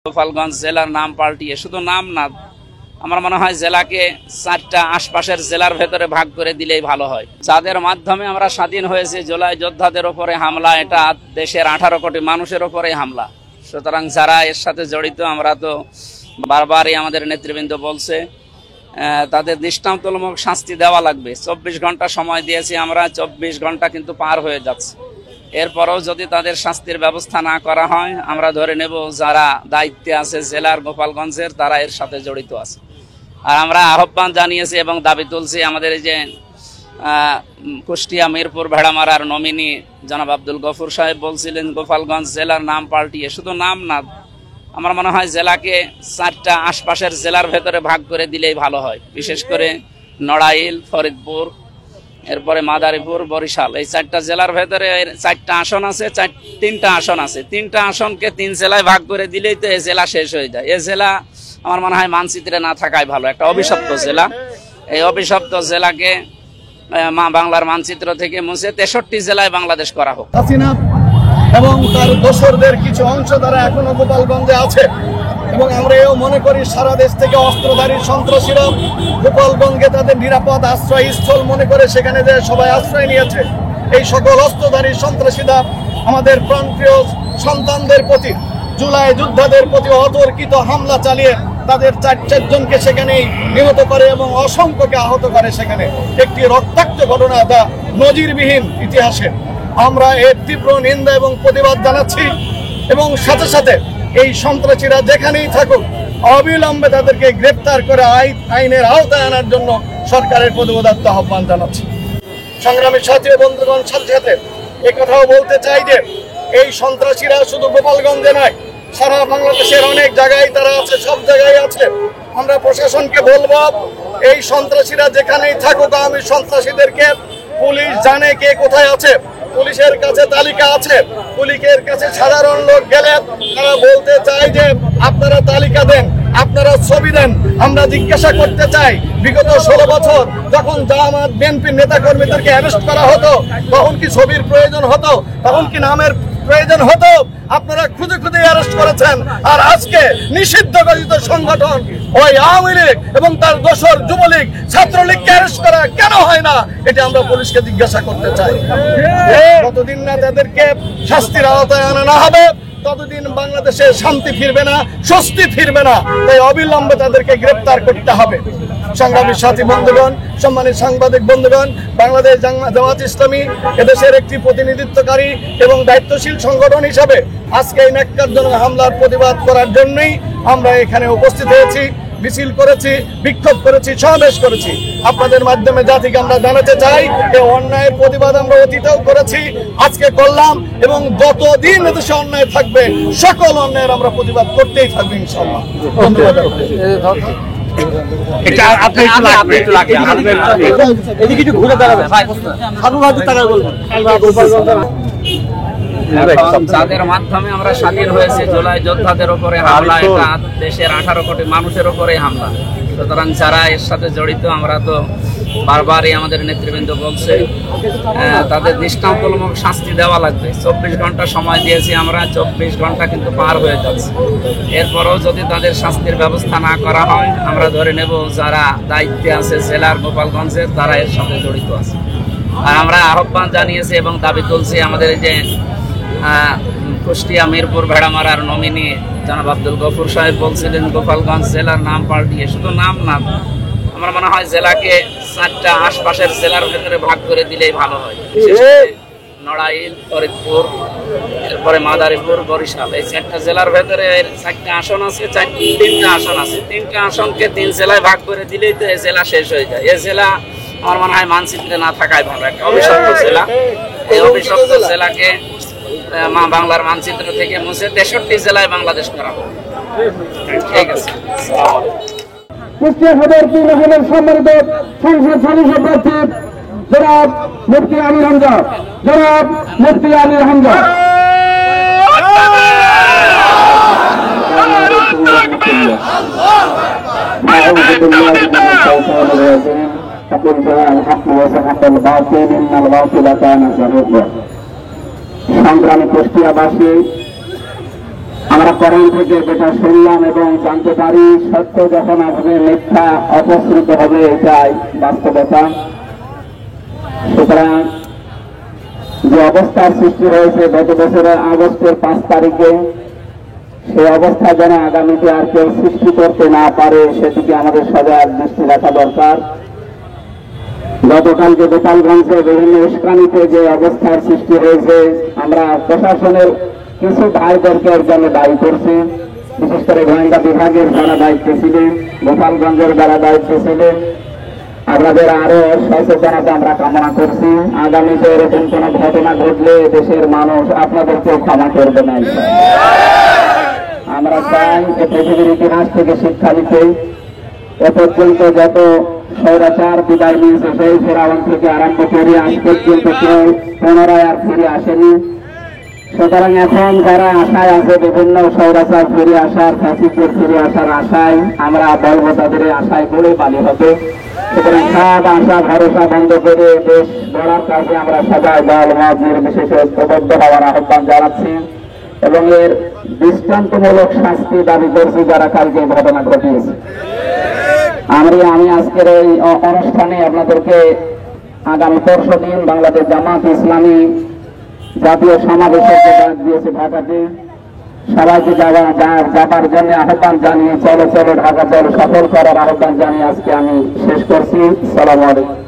গোপালগঞ্জ জেলার নাম পাল্টিয়ে শুধু নাম না, আমার মনে হয় জেলাকে 4টা আশপাশের জেলার ভেতরে ভাগ করে দিলেই ভালো হয়। যাদের মাধ্যমে আমরা স্বাধীন হয়েছি, জুলাই যোদ্ধাদের উপরে হামলা, এটা দেশের 18 কোটি মানুষের উপরে হামলা। সুতরাং যারা এর সাথে জড়িত, আমরা তো বারবারই আমাদের নেতৃবৃন্দ বলছে তাদের দৃষ্টান্তমূলক শাস্তি দেওয়া লাগবে। 24 ঘন্টা সময় দিয়েছি আমরা, 24 ঘন্টা কিন্তু পার হয়ে যাচ্ছে। এরপরও যদি তাদের শাস্তির ব্যবস্থা না করা হয়, আমরা ধরে নেব যারা দায়িত্বে আছে জেলার গোপালগঞ্জের, তারা এর সাথে জড়িত আছে। আর আমরা আহ্বান জানিয়েছি এবং দাবি তুলছি, আমাদের এই যে কুষ্টিয়া মিরপুর ভেড়ামারার নমিনি জনাব আব্দুল গফুর সাহেব বলছিলেন গোপালগঞ্জ জেলার নাম পাল্টিয়ে শুধু নাম না, আমার মনে হয় জেলাকে 4টা আশপাশের জেলার ভেতরে ভাগ করে দিলেই ভালো হয়। বিশেষ করে নড়াইল, ফরিদপুর, এরপরে মাদারীপুর, বরিশাল, এই 4টা জেলার ভেতরে 4টা আসন আছে, 3টা আসন আছে। 3টা আসনকে 3 জেলায় ভাগ করে দিলেই তো এই জেলা শেষ হয়ে যায়। এই জেলা আমার মনে হয় মানচিত্রে না থাকাই ভালো, একটা অভিশপ্ত জেলা। এই অভিশপ্ত জেলাকে বাংলার মানচিত্র থেকে মুছে 63 জেলায় বাংলাদেশ করা হোক। এবং তার দোসরদের কিছু অংশ তারা এখনো গোপালগঞ্জে আছে এবং আমরা এও মনে করি সারা দেশ থেকে অস্ত্রধারী সন্ত্রাসীরা গোপালগঞ্জকে তাদের নিরাপদ আশ্রয়স্থল মনে করে সেখানে যে সবাই আশ্রয় নিয়েছে। এই সকল অস্ত্রধারী সন্ত্রাসীরা আমাদের প্রাণপ্রিয় সন্তানদের প্রতি, জুলাই যোদ্ধাদের প্রতি অতর্কিত হামলা চালিয়ে তাদের 4 জনকে সেখানেই নিহত করে এবং অসংখ্যকে আহত করে। সেখানে একটি রক্তাক্ত ঘটনা, যা নজিরবিহীন ইতিহাসে। আমরা এর তীব্র নিন্দা এবং প্রতিবাদ জানাচ্ছি এবং সাথে সাথে এই সন্ত্রাসীরা যেখানেই থাকুক অবিলম্বে তাদেরকে গ্রেপ্তার করে আইনের আওতায় আনার জন্য সরকারের প্রতি উদাত্ত আহ্বান জানাচ্ছি। সংগ্রামী সাথী বন্ধুগণ, সাথে সাথে একথাও বলতে চাই যে এই সন্ত্রাসীরা শুধু গোপালগঞ্জে নয়, সারা বাংলাদেশের অনেক জায়গায় তারা আছে, সব জায়গায় আছে। আমরা প্রশাসনকে বলবো, এই সন্ত্রাসীরা যেখানেই থাকুক, আমি সন্ত্রাসীদেরকে পুলিশ জানে কে কোথায় আছে, পুলিশের কাছে তালিকা আছে। পুলিশের কাছে সাধারণ লোক গেলে তারা বলতে চায় যে আপনারা তালিকা দেন, আপনারা ছবি দেন। আমরা জিজ্ঞাসা করতে চাই, বিগত 16 বছর যখন জামাত বিএনপির নেতা কর্মীদেরকে অ্যারেস্ট করা হতো, তখন কি ছবির প্রয়োজন হতো? তখন কি নামের প্রয়োজন হতো? আপনারা খুঁজে খুঁজে অ্যারেস্ট করেছেন। আর আজকে নিষিদ্ধ ঘোষিত সংগঠন ওই আওয়ামী লীগ এবং তার দোসর যুবলীগ, ছাত্রলীগকে অ্যারেস্ট করা কেন হয় না? এটা আমরা পুলিশকে জিজ্ঞাসা করতে চাই। যতদিন না তাদেরকে শাস্তির আওতায় আনা না হবে, ততদিন বাংলাদেশে শান্তি ফিরবে না, স্বস্তি ফিরবে না। তাই অবিলম্বে তাদেরকে গ্রেপ্তার করতে হবে। সংগ্রামী সাথী বন্ধুগণ, সম্মানিত সাংবাদিক বন্ধুগণ, বাংলাদেশ জামাত ইসলামী এদেশের একটি প্রতিনিধিত্বকারী এবং দায়িত্বশীল সংগঠন হিসাবে আজকে এই ন্যাক্কারজনক হামলার প্রতিবাদ করার জন্যই আমরা এখানে উপস্থিত হয়েছি, মিছিল করেছি, বিক্ষোভ করেছি, সমাবেশ করেছি। আপনাদের মাধ্যমে জাতিকে আমরা জানাতে চাই, এই অন্যায়ের প্রতিবাদ আমরা অতীতেও করেছি, আজকে করলাম এবং যতদিন এদেশে অন্যায় থাকবে সকল অন্যায়ের আমরা প্রতিবাদ করতেই থাকবো ইনশাআল্লাহ। ধন্যবাদ। যাদের মাধ্যমে আমরা স্বাধীন হয়েছে, জুলাই যোদ্ধাদের উপরে হামলা, এটা দেশের 18 কোটি মানুষের উপরে হামলা। সুতরাং যারা এর সাথে জড়িত, আমরা তো বারবারই আমাদের নেতৃবৃন্দ বলছে তাদের দৃষ্টান্তমূলক শাস্তি দেওয়া লাগবে। 24 ঘন্টা সময় দিয়েছি আমরা, 24 ঘন্টা কিন্তু পার হয়ে যাচ্ছে। এরপরও যদি তাদের শাস্তির ব্যবস্থা না করা হয়, আমরা ধরে নেব যারা দায়িত্বে আছে জেলার গোপালগঞ্জের, তারা এর সাথে জড়িত আছে। আর আমরা আহ্বান জানিয়েছি এবং দাবি তুলছি, আমাদের এই যে কুষ্টিয়া মিরপুর ভেড়ামারার নমিনি জনাব আব্দুল গফুর সাহেব বলছিলেন গোপালগঞ্জ জেলার নাম পাল্টিয়ে শুধু নাম না, আমার মনে হয় জেলাকে 4টা আশপাশের জেলার ভেতরে ভাগ করে দিলেই ভালো হয়। নড়াইল, ফরিদপুর, এরপরে মাদারীপুর, বরিশাল, এই 4টা জেলার ভেতরে 4টা আসন আছে, 3টা আসন আছে। 3টা আসনকে 3 জেলায় ভাগ করে দিলেই তো এই জেলা শেষ হয়ে যায়। এই জেলা আমার মনে হয় মানচিত্রে না থাকাই ভালো, একটা অভিশপ্ত জেলা। এই অভিশপ্ত জেলাকে বাংলার মানচিত্র থেকে মুছে 63 জেলায় বাংলাদেশ করা হোক। ঠিক আছে। কুষ্টিয়া সদর 3 আসনের সম্মানিত সংসদ সদস্য প্রার্থী জনাব মুফতি আমির হামজা, জনাব মুফতি আমির হামজা। সংগ্রামী কুষ্টিয়াবাসী, আমরা কোরআন থেকে যেটা শুনলাম এবং জানতে পারি, সত্য যখন আসবে মিথ্যা অপসৃত হবে, এটাই বাস্তবতা। সুতরাং যে অবস্থার সৃষ্টি হয়েছে গত বছরের আগস্টের 5 তারিখে, সেই অবস্থা যেন আগামীতে আর কেউ সৃষ্টি করতে না পারে, সেদিকে আমাদের সজাগ দৃষ্টি রাখা দরকার। গতকালকে গোপালগঞ্জে বিভিন্ন উস্কানিতে যে অবস্থার সৃষ্টি হয়েছে, আমরা প্রশাসনের কিছু ভাইদেরকে এর জন্য দায়ী করছি, বিশেষ করে গোয়েন্দা বিভাগের যারা দায়িত্বে ছিলেন, গোপালগঞ্জের যারা দায়িত্বে ছিলেন, আপনাদের আরো সচেতনতা আমরা কামনা করছি। আগামীতে এরকম কোন ঘটনা ঘটলে দেশের মানুষ আপনাদেরকে ক্ষমা করবে না। আমরা চাই যে পৃথিবীর ইতিহাস থেকে শিক্ষা নিতে, এ পর্যন্ত যত স্বৈরাচার বিদায় নিয়েছে, সেই ফেরাউন থেকে আরম্ভ করে আজ পর্যন্ত কেউ পুনরায় আর ফিরে আসেনি। সুতরাং এখন যারা আশায় আছে বিভিন্ন স্বৈরাচার ফিরে আসার, ফ্যাসিস্টের ফিরে আসার আশায়, আমরা বলবো তাদের আশায় করে বালি হবে। সুতরাং সব আশা ভরসা বন্ধ করে দেশ গড়ার কাজে আমরা সবাই দল মত নির্বিশেষে ঐক্যবদ্ধ হওয়ার আহ্বান জানাচ্ছি এবং এর দৃষ্টান্তমূলক শাস্তি দাবি করছি যারা কালকে ঘটনা ঘটিয়েছে। আমি আজকের এই অনুষ্ঠানে আপনাদেরকে আগামী পরশুদিন বাংলাদেশ জামাত ইসলামী জাতীয় সমাবেশের যে ডাক দিয়েছে ঢাকাতে, সবাইকে যাবার জন্য আহ্বান জানিয়ে চলো চলো ঢাকা চলো সফল করার আহ্বান জানিয়ে আজকে আমি শেষ করছি। আসসালামু আলাইকুম।